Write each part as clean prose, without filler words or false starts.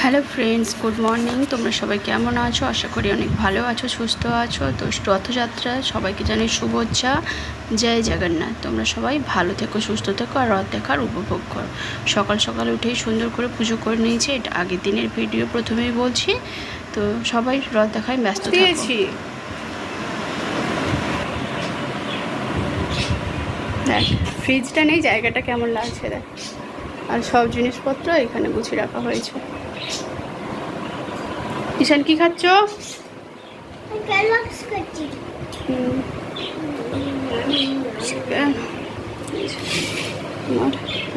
Hello friends, good morning. তোমরা সবাই কেমন আছো? আশা করি অনেক ভালো আছো, সুস্থ আছো। তো রথযাত্রা সবাইকে জানাই শুভেচ্ছা। জয় জগন্নাথ। তোমরা সবাই ভালো থেকো, সুস্থ থেকো, আর রথ দেখার উপভোগ করো। সকাল সকাল উঠেই সুন্দর করে পুজো করে নিয়েছি। এটা আগের দিনের ভিডিও, প্রথমেই বলছি। তো সবাই রথ দেখায় ব্যস্ত থাকো। দেখ, ফ্রিজটা নেই, জায়গাটা কেমন লাগছে দেখ। আর সব জিনিসপত্র এখানে গুছিয়ে রাখা হয়েছে। ঈশান কি খাচ্ছ?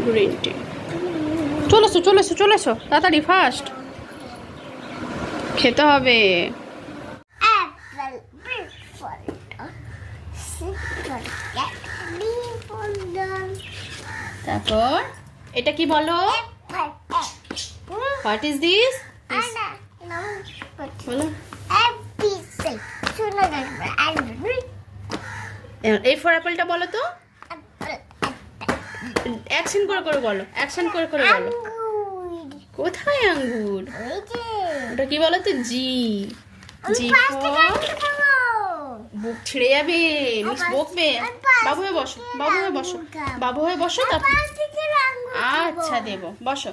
Green tea. চলে এসো তাড়াতাড়ি, ফাস্ট খেতে হবে। তারপর এটা কি বলো? What is this? বলো। এই ফর অ্যাপলটা বলো তো। অ্যাকশন করে করে বলো, অ্যাকশন করে করে বলো। কোথায় আঙ্গুর? ওটা কি বলো তো? জি। জি ফর বুক ছিঁড়ে যাবে, মিস বকবে। বাবু হয়ে বসো, বাবু হয়ে বসো, বাবু হয়ে বসো। তারপর আচ্ছা দেবো, বসো।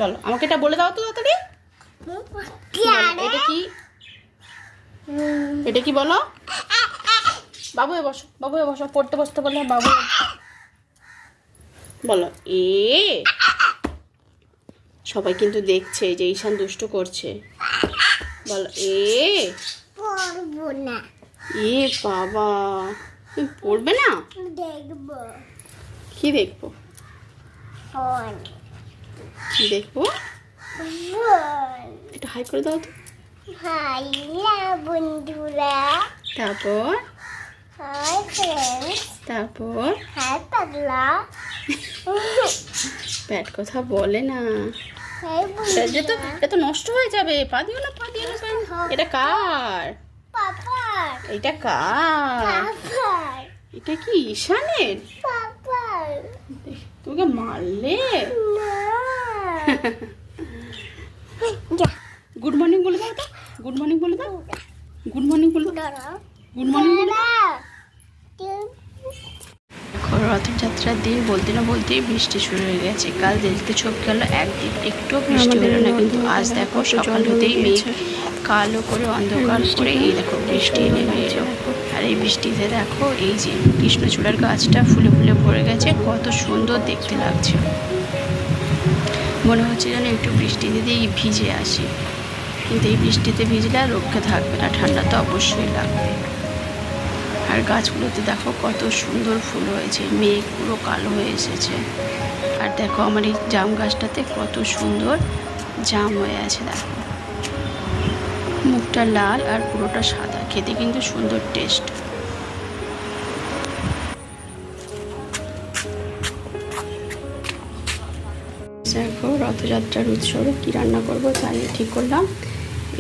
বলো, আমাকে এটা বলে দাও তো তাড়াতাড়ি। এটা কি? এটা কি বলো? বাবু হয়ে বসো, বাবু হয়ে বসো। পড়তে বসতে বললে বাবু বলো। সবাই কিন্তু দেখছে যে ঈশান দুষ্ট করছে। বলো পড়বো না। বাবা, তুমি পড়বে না? দেখবো। কি দেখবো? কি দেখবো? একটু হাই করে দাও তো। হাই বন্ধুরা। তারপর হাই ফ্রেন্ডস। তারপর হাই পাগলা। প্যাট কথা বলে না। এটা তো নষ্ট হয়ে যাবে। পা দিও না, পা দিও না। এটা কার? পাপার। এটা কার? পাপার। এটা কি ঈশানের? পাপার। তোকে মারলে? না। গুড মর্নিং বলে দাও তো। গুড মর্নিং বলে দাও। গুড মর্নিং বলে দাও। গুড মর্নিং বলে দাও। রথযাত্রার দিন বলতে না বলতেই বৃষ্টি শুরু হয়ে গেছে। কাল দেখতে চোখ গেল একদিন, একটু বৃষ্টি হলো না, কিন্তু আজ দেখো সকাল হতেই মেঘ কালো করে অন্ধকার করে এই দেখো বৃষ্টি নেমে এলো। আর এই বৃষ্টিতে দেখো এই যে কৃষ্ণচূড়ার গাছটা ফুলে ফুলে ভরে গেছে, কত সুন্দর দেখতে লাগছে। মনে হচ্ছে যেন একটু বৃষ্টিতে দিয়ে ভিজে আসি, কিন্তু এই বৃষ্টিতে ভিজলে আর রক্ষা থাকবে না, ঠান্ডা তো অবশ্যই লাগবে। আর গাছগুলোতে দেখো কত সুন্দর ফুল হয়েছে, মেঘ পুরো কালো হয়ে এসেছে। আর দেখো আমার এই জাম গাছটাতে কত সুন্দর জাম হয়ে আছে। দেখো মুখটা লাল আর পুরোটা সাদা, খেতে কিন্তু সুন্দর টেস্ট। দেখো রথযাত্রার উৎসবে কী রান্না করবো তাই ঠিক করলাম।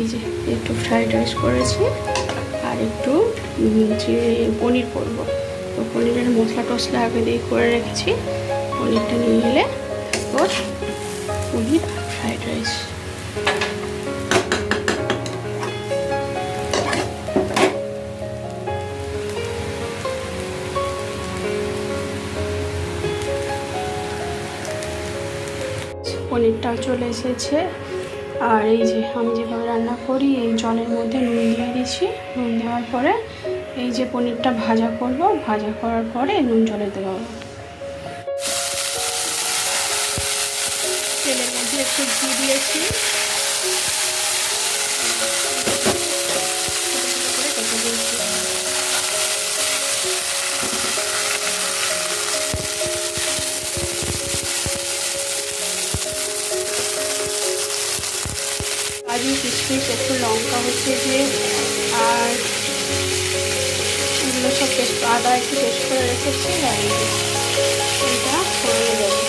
এই যে একটু ফ্রাইড রাইস করেছি, আর একটু যে পনির করবো। তো পনিরের মশলা টশলা আগে দিয়ে করে রেখেছি। পনিরটা নিয়ে এলে তারপর পনির ফ্রাইড রাইস। পনিরটাও চলে এসেছে। আর এই যে আমি যেভাবে রান্না করি, এই জলের মধ্যে নুন দিয়ে দিচ্ছি। নুন দেওয়ার পরে এই যে পনিরটা ভাজা করব, ভাজা করার পরে নুন জলে দেওয়া হবে। তেলের মধ্যে একটু ঘি দিয়েছি। কাজু কিশমিশ, একটু লঙ্কা হচ্ছে যে, আর এগুলো সব পেস্ট, আদা একটু পেস্ট করে রেখেছি। আর এইটা করে দেবো।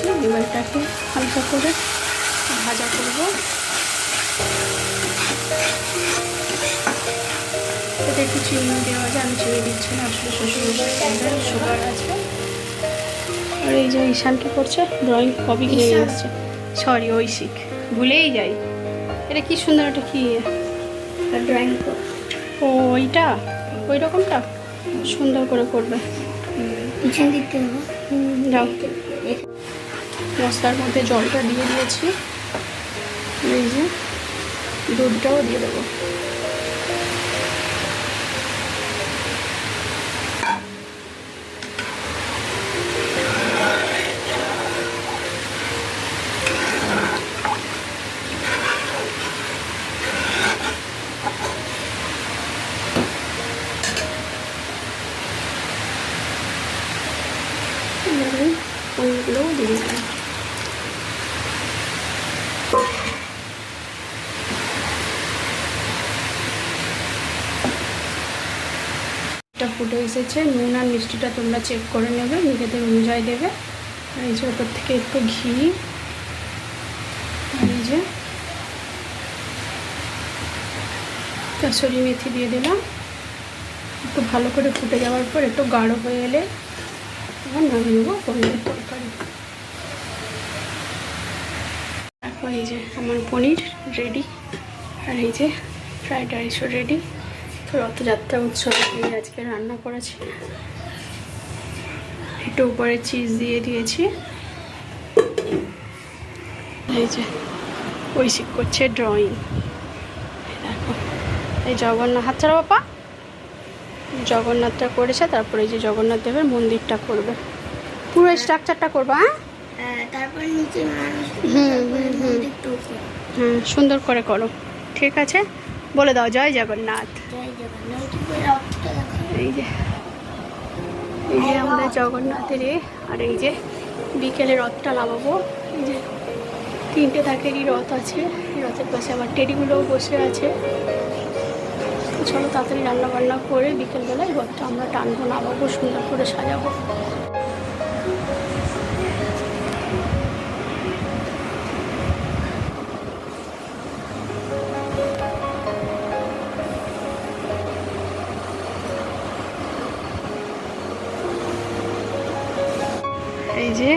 নিয়েছি। এবার এটাকে হালকা করে ভাজা করবো। এতে একটু চিনি দেওয়া যায়, আমি চিনি দিচ্ছি না, আসলে শ্বশুরমশাই সুগার আছে। আর এই যে ঈশান কি করছে, ড্রয়িং কপি কিনে নিয়ে আসছে। সরি, ঐশিক, ভুলেই যাই। এটা কি সুন্দর, এটা কি ড্রয়িং? ও ওইটা, ওই রকমটা সুন্দর করে করবে। পিছন দিতে হবে। যাও, মশলার মধ্যে জলটা দিয়ে দিয়েছি, এই যে দুধটাও দিয়ে দেবো। ওইগুলোও দিয়ে দিলাম। এটা ফুটে এসেছে। নুন আর মিষ্টিটা তোমরা চেক করে নেবে, নিজেদের অনুযায়ী দেবে। আর এই যে ওপর থেকে একটু ঘি, আর এই যে কাসুরি মেথি দিয়ে দিলাম। একটু ভালো করে ফুটে যাওয়ার পর একটু গাঢ় হয়ে এলে এবার নামিয়ে নেবো পনিরের তরকারি। তারপর এই যে আমার পনির রেডি, আর এই যে ফ্রাইড রাইসও রেডি। তো রথযাত্রা উৎসবে আজকে রান্না করেছি। একটু উপরে চিজ দিয়ে দিয়েছি। এই যে ঐশিক করছে ড্রয়িং। দেখো, এই জগন্নাথ, হাত ছাড়া বাপা, জগন্নাথটা করেছে। তারপরে এই যে জগন্নাথ দেবের মন্দিরটা করবে, পুরো স্ট্রাকচারটা করবে। হ্যাঁ, তারপর নিচে মানুষ। সুন্দর করে করো, ঠিক আছে? বলে দাও জয় জগন্নাথ। এই যে এই যে আমাদের জগন্নাথের আর এই যে বিকেলে রথটা নামাবো। এই যে 3টে থাকেরই রথ আছে, এই রথের পাশে আবার টেডিগুলোও বসে আছে। চলো তাড়াতাড়ি রান্না বান্না করে বিকেলবেলায় রথটা আমরা টানবো, নামাবো, সুন্দর করে সাজাবো। এই যে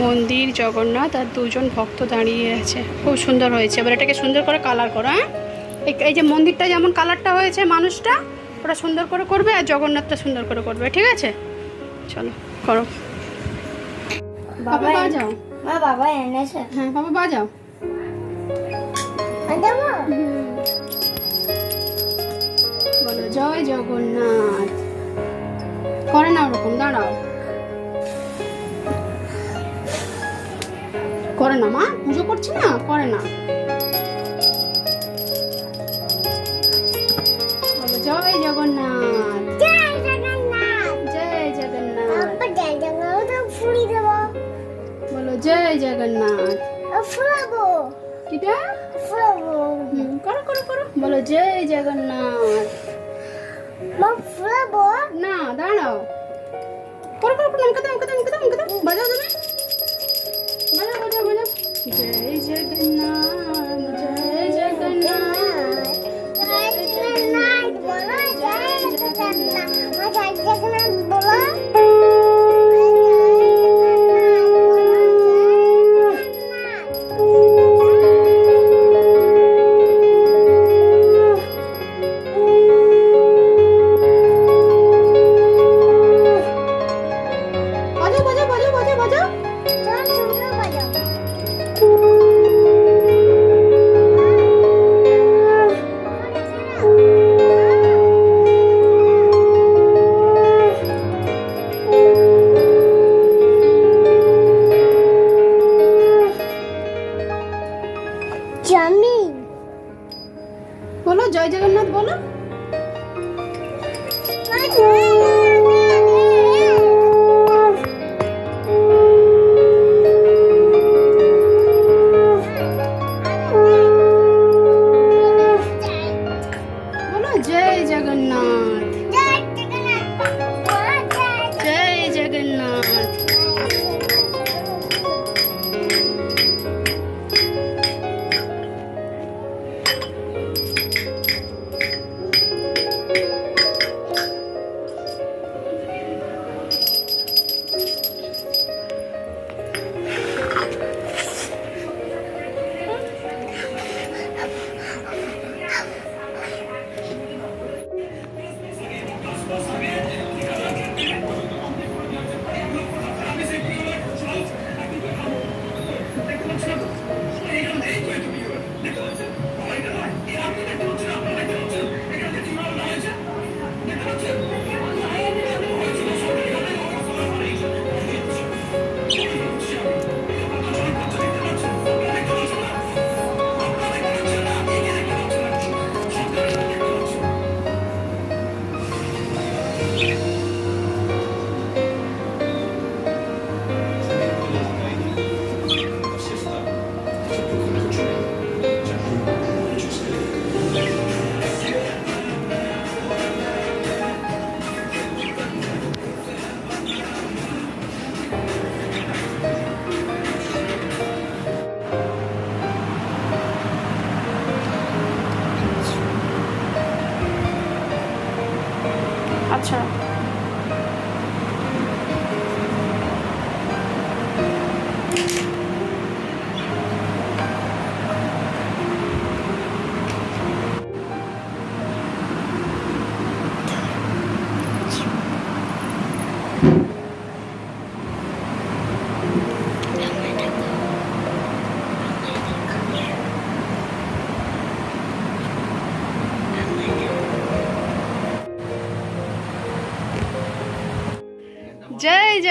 মন্দির, জগন্নাথ আর 2জন ভক্ত দাঁড়িয়ে আছে। খুব সুন্দর হয়েছে। এবার এটাকে সুন্দর করে কালার করো। হ্যাঁ, এই যে মন্দিরটা যেমন কালারটা হয়েছে, মানুষটা ওটা সুন্দর করে করবে, আর জগন্নাথটা সুন্দর করে করবে, ঠিক আছে? চলো করো। বাবা বাজাও। বাবা এনেছে। হ্যাঁ বাবা বাজাও। বলো জয় জগন্নাথ। করে না ওরকম, দাঁড়াও। করে না মা, পুজো করছি না, করে না। বলো জয় জগন্নাথ। জয় জগন্নাথ। জয় জগন্নাথ। জয় জগন্নাথ। ফুলি দেব। বলো জয় জগন্নাথ। ফুলাবো। কিটা ফুলাবো। করো করো করো। বলো জয় জগন্নাথ। মা ফুলাবো না, দাঁড়াও। করো করো করো, আমাকে দাও আমাকে দাও আমাকে দাও আমাকে দাও। বাজাও তুমি, বাজাও বাজাও বাজাও। জয় জগন্নাথ, জয় জগন্নাথ, জয় জগন্নাথ বলো। জয় জগন্নাথ। মা জয় জগন্নাথ বলো। বাজাও বাজাও বাজাও বাজাও বাজাও। জামি বলো জয় জগন্নাথ বলো। বলো জয় জগন্নাথ, জয় জগন্নাথ।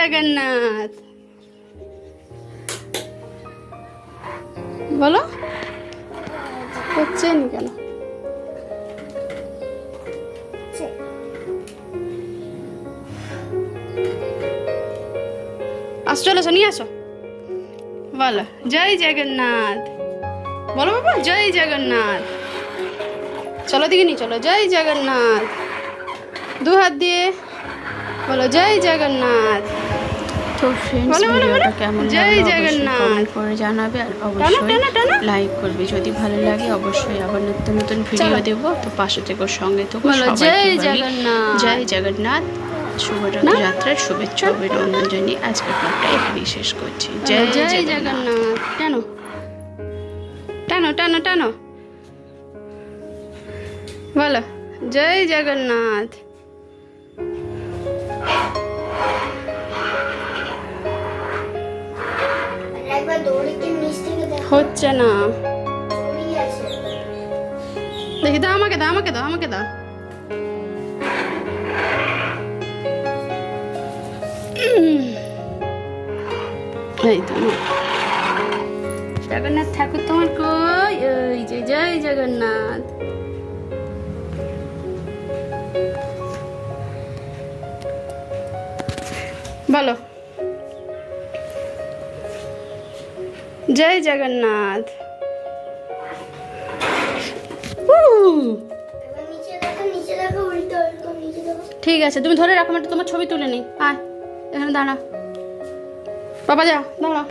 জগন্নাথ বলো, হচ্ছে নি কেন? আসো, চলো নিয়ে আসো। বলো জয় জগন্নাথ, বলো বাবা জয় জগন্নাথ। চলো দিকে নি, চলো জয় জগন্নাথ, দু হাত দিয়ে বলো জয় জগন্নাথ। তো ফ্রেন্ডস বলো, বলো, ভিডিওটা বলো। কেমন জয় লাগলো অবশ্যই জগন্নাথ। কমেন্ট করে জানাবে, আর টানো, অবশ্যই টানো, টানো। লাইক করবে। যদি ভালো লাগে অবশ্যই আবার নতুন নতুন ভিডিও চলো। দেবো, তো পাশে থেকো, সঙ্গে থেকো। বলো সবাইকে জয় বলি জগন্নাথ। জয় জগন্নাথ, শুভ রথযাত্রার শুভেচ্ছা অভিনন্দন জানিয়ে আজকের ব্লগটা এখানেই শেষ করছি। জয় জয় জয় জগন্নাথ। জগন্নাথ। টানো টানো টানো টানো, বলো জয় জগন্নাথ। একবার দৌড়ে কি নিচ থেকে দেখো, হচ্ছে না, দৌড়েই আছে। দেখি দাও, আমাকে দাও, আমাকে দাও, আমাকে দাও। এই তো নাও। জগন্নাথ ঠাকুর তোমার কই? ওই যে জয় জগন্নাথ। বলো জয় জগন্নাথ। এবার নিচে দেখো, নিচে দেখো, উল্টো উল্টো নিচে দেখো। ঠিক আছে, তুমি ধরে রাখো, আমি একটু তোমার ছবি তুলে নিই। আয় এখানে দাঁড়া, বাবা যা দাঁড়া।